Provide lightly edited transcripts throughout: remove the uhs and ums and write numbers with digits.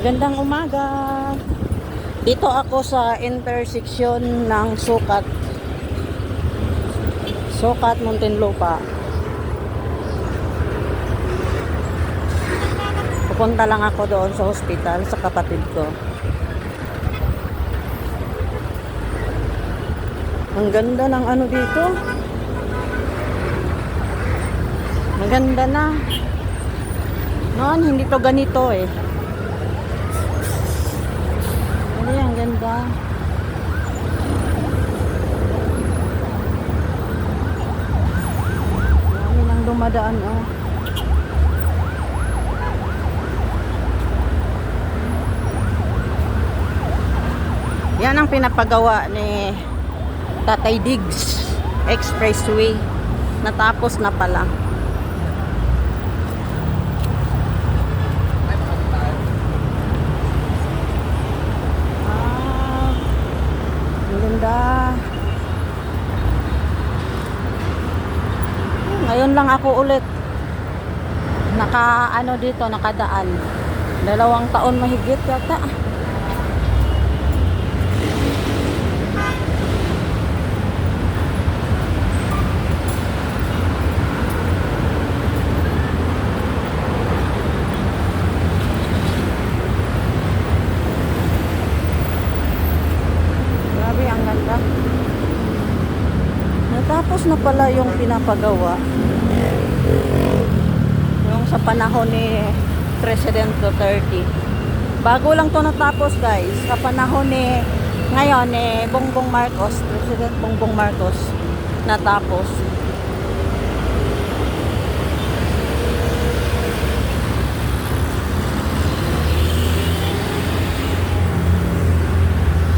Magandang umaga. Dito ako sa intersection ng Sukat Muntinlupa. Pupunta lang ako doon sa hospital sa kapatid ko. Ang ganda ng ano dito. Maganda na. Noon hindi to ganito eh. Ay, ang ganda. Marami nang dumadaan oh. Yan ang pinapagawa ni Tatay Diggs Expressway. Natapos na pala. Ngayon lang ako ulit nakadaan. 2 taon mahigit yata. Grabe, ang ganda. Natapos na pala yung pinapagawa. Yung sa panahon ni President Duterte. Bago lang to natapos, guys. Sa panahon ni ngayon ni Bongbong Marcos, President Bongbong Marcos, natapos.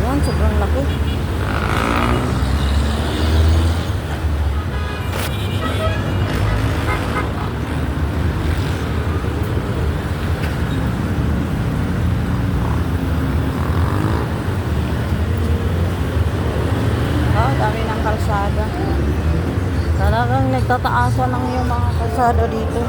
Yan, sobrang laki. Dami ng kalsada. Talagang nagtataasan ng yung mga kalsada dito.